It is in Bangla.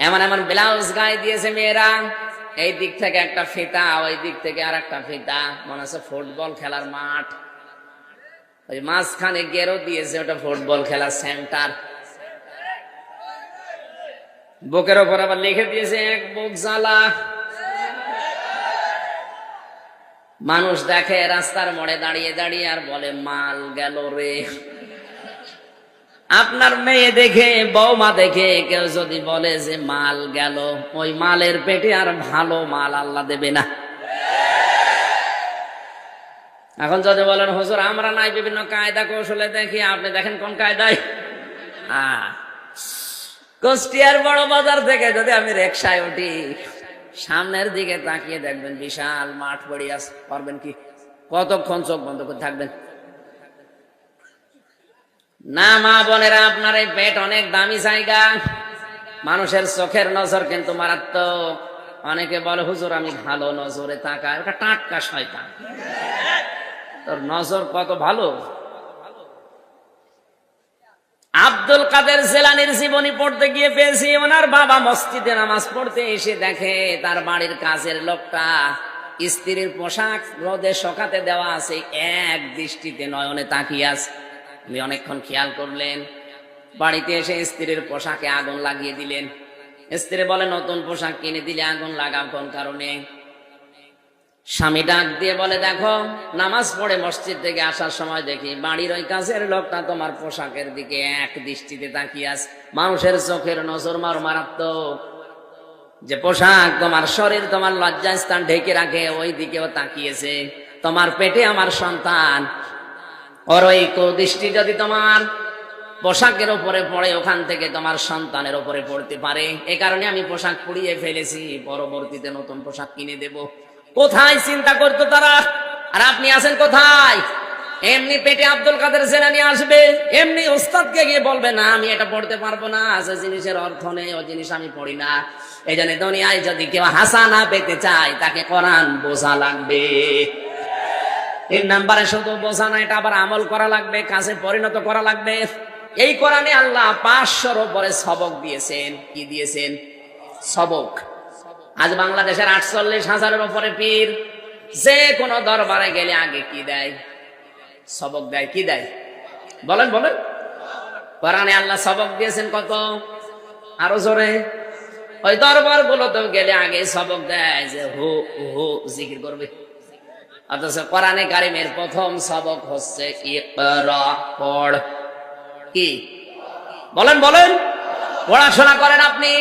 এমন এমন ব্লাউজ গায়ে দিয়েছে মেয়েরা, এই দিক থেকে একটা ফিতা, ওই দিক থেকে আর একটা ফিতা, মনে হচ্ছে ফুটবল খেলার মাঠ। ওই মাঝখানে গেরো দিয়েছে, ওটা ফুটবল খেলার সেন্টার। বুকের ওপর আবার লিখে দিয়েছে এক বুক জ্বালা। মানুষ দেখে রাস্তার মোড়ে দাঁড়িয়ে দাঁড়িয়ে আর বলে মাল গেল রে। আপনার মেয়ে দেখে, বৌমা দেখে কেউ যদি বলে যে মাল গেল, ওই মালের পেটে আর ভালো মাল আল্লাহ দেবে না। এখন যদি বলেন হুজুর আমরা নাই বিভিন্ন কায়দা কৌশলে দেখি, আপনি দেখেন কোন কায়দায়? কুষ্টিয়ার বড় বাজার থেকে যদি আমি রিকশায় উঠি, সামনের দিকে তাকিয়ে দেখবেন বিশাল মাঠ পড়ে আছে, পারবেন কি কতক্ষণ চোখ বন্ধ করে থাকবেন? না মা বোনেরা, আপনার এই পেট অনেক দামি জায়গা, মানুষের চোখের নজর কিন্তু মারাত্মক। অনেকে বলে হুজুর আমি ভালো নজরে তাকাই, ওটা টাটকা শয়তান, তোর নজর কত ভালো। আব্দুল কাদের জিলানীর জীবনী পড়তে গিয়ে পেয়েছি, ওনার বাবা মসজিদে নামাজ পড়তে এসে দেখে তার বাড়ির কাজের লোকটা স্ত্রীর পোশাক রোদে শুকাতে দেওয়া আছে, এক দৃষ্টিতে নয়নে তাকিয়ে আছে। উনি অনেকক্ষণ খেয়াল করলেন, বাড়িতে এসে স্ত্রীর পোশাকে আগুন লাগিয়ে দিলেন। স্ত্রী বলে নতুন পোশাক কিনে দিলে আগুন লাগাও কোন কারণে? স্বামী ডাক দিয়ে বলে দেখো, নামাজ পড়ে মসজিদ থেকে আসার সময় দেখি বাড়ির ওই কাজের লোকটা তোমার পোশাকের দিকে এক দৃষ্টিতে তাকিয়ে আছে। মানুষের চোখের নজর মারাত্মক। যে পোশাক তোমার শরীর, তোমার লজ্জাস্থান ঢেকে রাখে, ওই দিকেও তাকিয়েছে। তোমার পেটে আমার সন্তান, ওর ওই দৃষ্টি যদি তোমার পোশাকের উপরে পড়ে, ওখান থেকে তোমার সন্তানের উপরে পড়তে পারে। এ কারণে আমি পোশাক পুড়িয়ে ফেলেছি, পরবর্তীতে নতুন পোশাক কিনে দেব। কোথায় চিন্তা করতো তারা, আর আপনি আছেন কোথায়? এমনি পেটে আব্দুল কাদের জিলানী আসবে, এমনি ওস্তাদকে গিয়ে বলবে না আমি এটা পড়তে পারবো না, যে জিনিসের অর্থ নেই ওই জিনিস আমি পড়ি না। এই জন্য দুনিয়ায় যদি কেউ হাসানা পেতে চায়, তাকে কোরআন বোঝা লাগবে। 3 নম্বরে শুধু বোঝা না, এটা আবার আমল করা লাগবে, কাজে পরিণত করা লাগবে। এই কোরআনে আল্লাহ 500-র উপরে সবক দিয়েছেন। কি দিয়েছেন? সবক। আজ বাংলাদেশের 48,000-এর উপরে পীর, যে কোন দরবারে গেলে আগে কি দেয়? সবক দেয়। কি দেয় বলেন বলেন? কোরআনে আল্লাহ সবক দিয়েছেন কত? আরো জোরে। ওই দরবার গুলোতে গেলে আগে সবক দেয় যে হু হু জিকির করবে। অথচ কোরআনে কারিমের প্রথম সবক হচ্ছে ইকরা, পড়। কি বলেন বলেন? পড়াশোনা করেন আপনি।